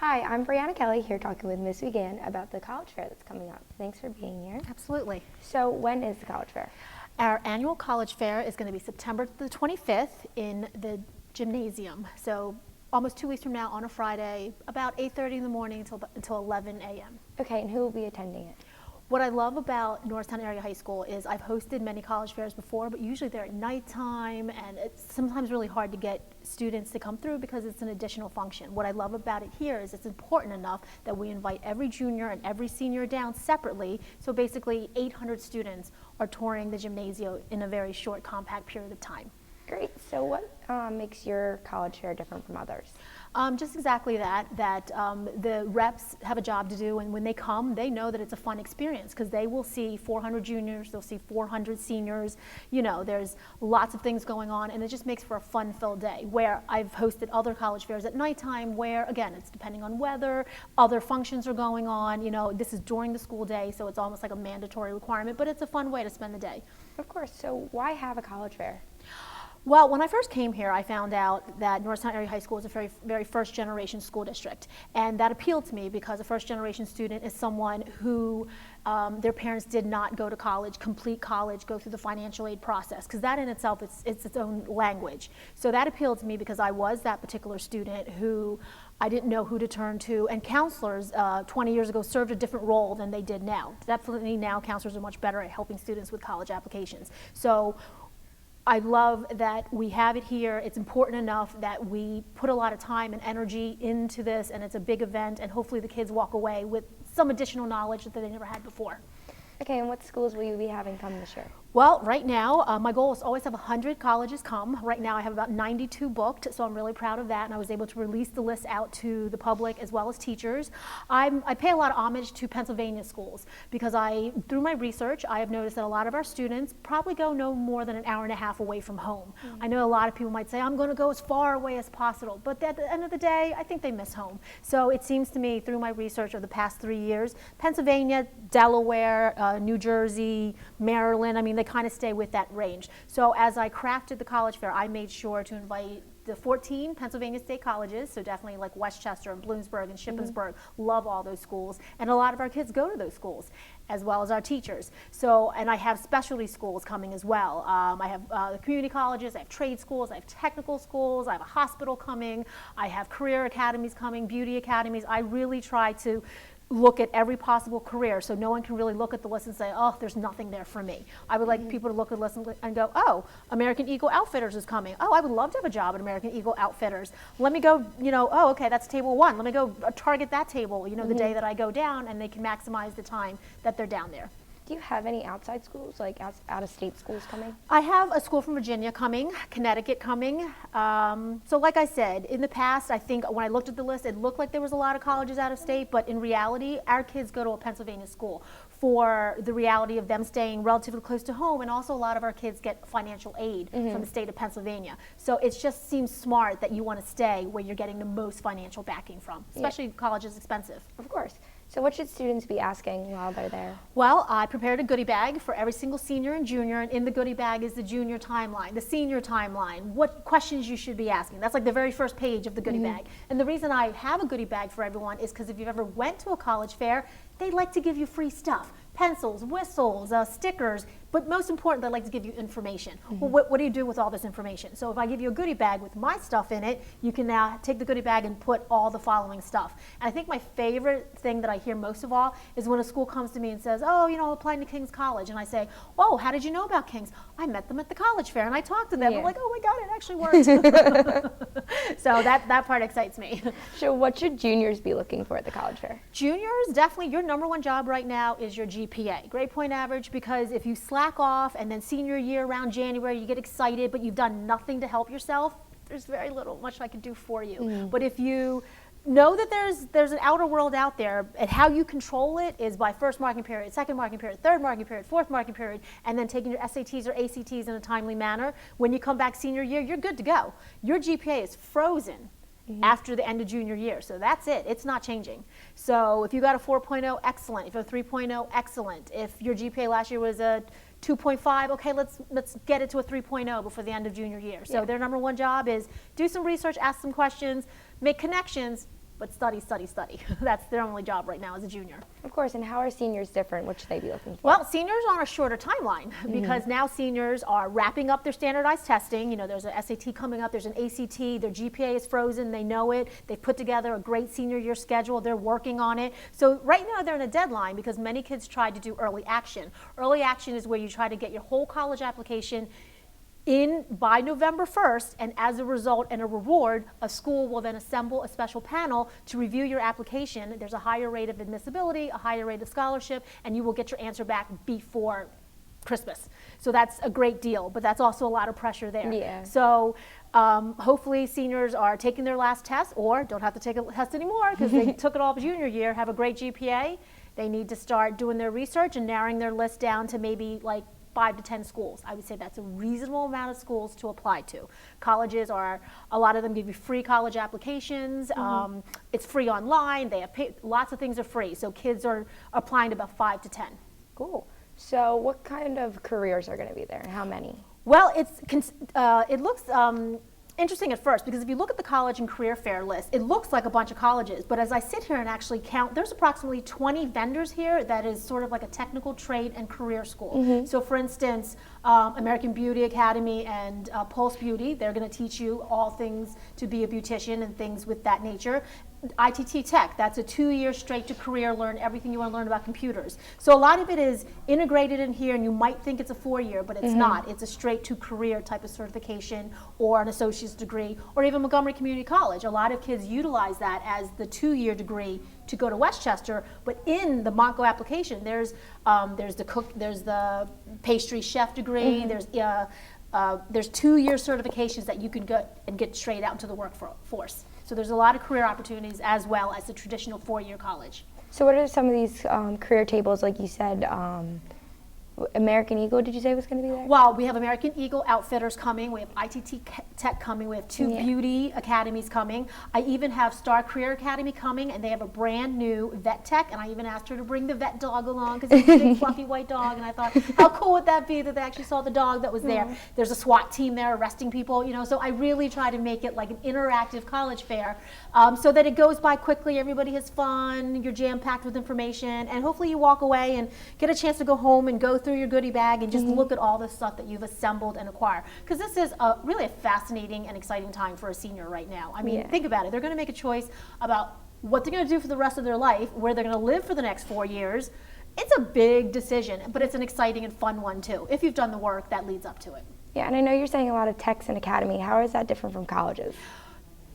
Hi, I'm Brianna Kelly here talking with Miss Wiegand about the college fair that's coming up. Thanks for being here. Absolutely. So when is the college fair? Our annual college fair is going to be September the 25th in the gymnasium. So almost 2 weeks from now on a Friday, about 8:30 in the morning until 11 a.m. Okay, and who will be attending it? What I love about Norristown Area High School is I've hosted many college fairs before, but usually they're at nighttime, and it's sometimes really hard to get students to come through because it's an additional function. What I love about it here is it's important enough that we invite every junior and every senior down separately. So basically 800 students are touring the gymnasium in a very short, compact period of time. Great. So what makes your college fair different from others? Just exactly that the reps have a job to do, and when they come, they know that it's a fun experience because they will see 400 juniors, they'll see 400 seniors, you know, there's lots of things going on, and it just makes for a fun-filled day. Where I've hosted other college fairs at nighttime where, again, it's depending on weather, other functions are going on, you know, this is during the school day, so it's almost like a mandatory requirement, but it's a fun way to spend the day. Of course. So why have a college fair? Well, when I first came here, I found out that Norristown Area High School is a very first generation school district. And that appealed to me because a first generation student is someone who their parents did not go to college, complete college, go through the financial aid process, because that in itself it's its own language. So that appealed to me because I was that particular student who I didn't know who to turn to, and counselors 20 years ago served a different role than they did now. Definitely now counselors are much better at helping students with college applications. So I love that we have it here. It's important enough that we put a lot of time and energy into this, and it's a big event, and hopefully the kids walk away with some additional knowledge that they never had before. Okay, and what schools will you be having come this year? Well, right now, my goal is to always have 100 colleges come. Right now I have about 92 booked, so I'm really proud of that, and I was able to release the list out to the public as well as teachers. I pay a lot of homage to Pennsylvania schools because through my research, I have noticed that a lot of our students probably go no more than an hour and a half away from home. I know a lot of people might say, I'm going to go as far away as possible, but at the end of the day, I think they miss home. So it seems to me, through my research of the past 3 years, Pennsylvania, Delaware, New Jersey, Maryland, I mean, they kind of stay with that range. So as I crafted the college fair, I made sure to invite the 14 Pennsylvania state colleges, so definitely like Westchester and Bloomsburg and Shippensburg, love all those schools, and a lot of our kids go to those schools, as well as our teachers. So, and I have specialty schools coming as well. I have the community colleges, I have trade schools, I have technical schools, I have a hospital coming, I have career academies coming, beauty academies. I really try to look at every possible career so no one can really look at the list and say, oh, there's nothing there for me. I would like people to look at the list and go, oh, American Eagle Outfitters is coming. Oh, I would love to have a job at American Eagle Outfitters. Let me go, you know, oh, okay, that's table one. Let me go target that table, you know, the day that I go down, and they can maximize the time that they're down there. Do you have any outside schools, like out-of-state schools coming? I have a school from Virginia coming, Connecticut coming. So like I said, in the past, I think when I looked at the list, it looked like there was a lot of colleges out of state, but in reality, our kids go to a Pennsylvania school for the reality of them staying relatively close to home, and also a lot of our kids get financial aid from the state of Pennsylvania. So it just seems smart that you want to stay where you're getting the most financial backing from, especially college is expensive. Of course. So what should students be asking while they're there? Well, I prepared a goodie bag for every single senior and junior, and in the goodie bag is the junior timeline, the senior timeline, what questions you should be asking. That's like the very first page of the goodie bag. And the reason I have a goodie bag for everyone is because if you've ever went to a college fair, they like to give you free stuff. Pencils, whistles, stickers, but most important, they like to give you information. Well, what do you do with all this information? So if I give you a goodie bag with my stuff in it, you can now take the goodie bag and put all the following stuff. And I think my favorite thing that I hear most of all is when a school comes to me and says, oh, you know, I'm applying to King's College. And I say, oh, how did you know about King's? I met them at the college fair and I talked to them. I'm like, oh my God, it actually worked. So that part excites me. So what should juniors be looking for at the college fair? Juniors, definitely your #1 job right now is your GPA, grade point average, because if you slack off and then senior year around January you get excited but you've done nothing to help yourself, there's very much I can do for you. But if you know that there's an outer world out there, and how you control it is by first marking period, second marking period, third marking period, fourth marking period, and then taking your SATs or ACTs in a timely manner. When you come back senior year, you're good to go. Your GPA is frozen after the end of junior year. So that's it. It's not changing. So if you got a 4.0, excellent. If you have a 3.0, excellent. If your GPA last year was a 2.5, okay, let's get it to a 3.0 before the end of junior year. So their #1 job is do some research, ask some questions, make connections, but study, study, study. That's their only job right now as a junior. Of course, and how are seniors different? What should they be looking for? Well, seniors are on a shorter timeline because now seniors are wrapping up their standardized testing. You know, there's an SAT coming up, there's an ACT, their GPA is frozen, they know it. They've put together a great senior year schedule, they're working on it. So right now they're in a deadline because many kids tried to do early action. Early action is where you try to get your whole college application in by November 1st, and as a result and a reward, a school will then assemble a special panel to review your application. There's a higher rate of admissibility, a higher rate of scholarship, and you will get your answer back before Christmas. So that's a great deal, but that's also a lot of pressure there. Yeah. So hopefully seniors are taking their last test or don't have to take a test anymore because they took it all junior year, have a great GPA. They need to start doing their research and narrowing their list down to maybe like 5 to 10 schools. I would say that's a reasonable amount of schools to apply to. Colleges are, a lot of them give you free college applications. It's free online. They have lots of things are free. So kids are applying to about 5 to 10. Cool. So what kind of careers are going to be there and how many? Well, it looks interesting at first because if you look at the college and career fair list, it looks like a bunch of colleges, but as I sit here and actually count, there's approximately 20 vendors here that is sort of like a technical trade and career school. So for instance, American Beauty Academy and Pulse Beauty, they're going to teach you all things to be a beautician and things with that nature. ITT Tech, that's a 2-year straight to career, learn everything you want to learn about computers. So a lot of it is integrated in here and you might think it's a 4-year, but it's not. It's a straight to career type of certification or an associate's degree or even Montgomery Community College. A lot of kids utilize that as the 2-year degree to go to Westchester, but in the Montgo application, there's the pastry chef degree, there's 2-year certifications that you can go and get straight out into the workforce. So there's a lot of career opportunities as well as the traditional 4-year college. So what are some of these career tables, like you said, American Eagle, did you say was going to be there? Well, we have American Eagle Outfitters coming. We have ITT Tech coming. We have 2 beauty academies coming. I even have Star Career Academy coming, and they have a brand new vet tech. And I even asked her to bring the vet dog along because it's a big fluffy white dog. And I thought, how cool would that be that they actually saw the dog that was there? There's a SWAT team there arresting people, you know. So I really try to make it like an interactive college fair so that it goes by quickly. Everybody has fun. You're jam-packed with information, and hopefully you walk away and get a chance to go home and go through your goodie bag and just look at all the stuff that you've assembled and acquired. Because this is really a fascinating and exciting time for a senior right now. I mean, think about it. They're going to make a choice about what they're going to do for the rest of their life, where they're going to live for the next 4 years. It's a big decision, but it's an exciting and fun one too, if you've done the work that leads up to it. Yeah, and I know you're saying a lot of techs and academy. How is that different from colleges?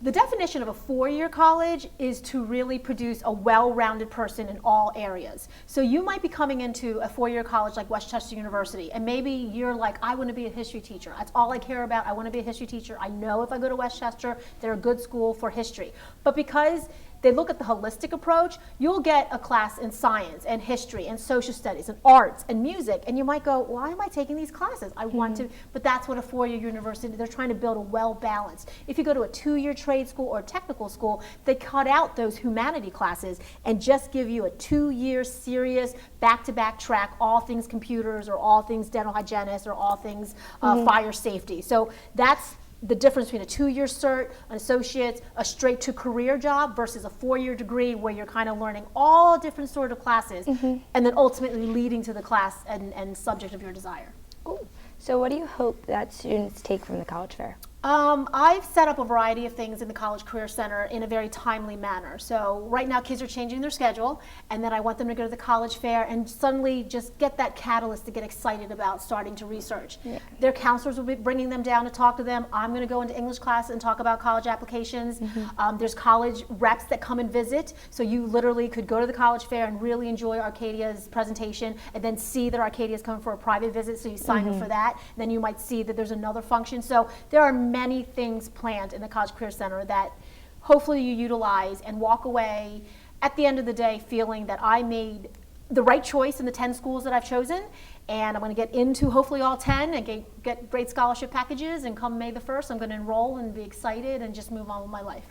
The definition of a 4-year college is to really produce a well-rounded person in all areas. So you might be coming into a 4-year college like Westchester University, and maybe you're like, I want to be a history teacher. That's all I care about. I want to be a history teacher. I know if I go to Westchester, they're a good school for history. But because they look at the holistic approach, you'll get a class in science and history and social studies and arts and music, and you might go, why am I taking these classes? I want to, but that's what a 4-year university, they're trying to build a well-balanced. If you go to a 2-year trade school or technical school, they cut out those humanity classes and just give you a 2-year serious back-to-back track, all things computers or all things dental hygienists or all things fire safety. So that's the difference between a 2-year cert, an associate's, a straight to career job versus a 4-year degree where you're kind of learning all different sort of classes and then ultimately leading to the class and subject of your desire. Cool. So what do you hope that students take from the college fair? I've set up a variety of things in the College Career Center in a very timely manner. So right now kids are changing their schedule, and then I want them to go to the college fair and suddenly just get that catalyst to get excited about starting to research. Their counselors will be bringing them down to talk to them. I'm going to go into English class and talk about college applications. There's college reps that come and visit, so you literally could go to the college fair and really enjoy Arcadia's presentation and then see that Arcadia's coming for a private visit, so you sign up for that. Then you might see that there's another function. So there are many things planned in the College Career Center that hopefully you utilize and walk away at the end of the day feeling that I made the right choice in the 10 schools that I've chosen, and I'm going to get into hopefully all 10 and get great scholarship packages, and come May the 1st I'm going to enroll and be excited and just move on with my life.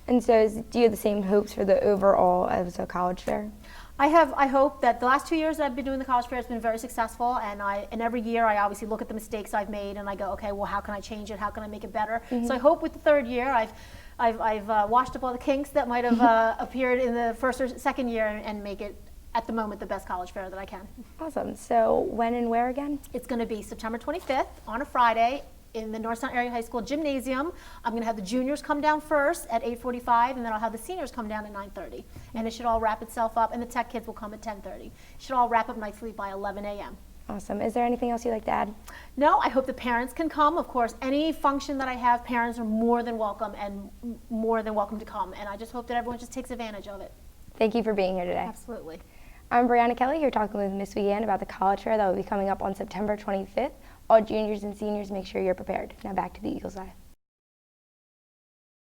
And so do you have the same hopes for the overall as a college fair? I hope that the last 2 years that I've been doing the college fair has been very successful, and every year I obviously look at the mistakes I've made and I go, okay, well, how can I change it? How can I make it better? So I hope with the 3rd year I've washed up all the kinks that might have appeared in the first or second year and make it, at the moment, the best college fair that I can. Awesome. So when and where again? It's going to be September 25th on a Friday in the Norristown Area High School Gymnasium. I'm going to have the juniors come down first at 8:45, and then I'll have the seniors come down at 9:30. And it should all wrap itself up, and the tech kids will come at 10:30. It should all wrap up nicely by 11 a.m. Awesome. Is there anything else you'd like to add? No, I hope the parents can come. Of course, any function that I have, parents are more than welcome to come. And I just hope that everyone just takes advantage of it. Thank you for being here today. Absolutely. I'm Brianna Kelly here talking with Miss Weigand about the college fair that will be coming up on September 25th. All juniors and seniors, make sure you're prepared. Now back to the Eagles Eye.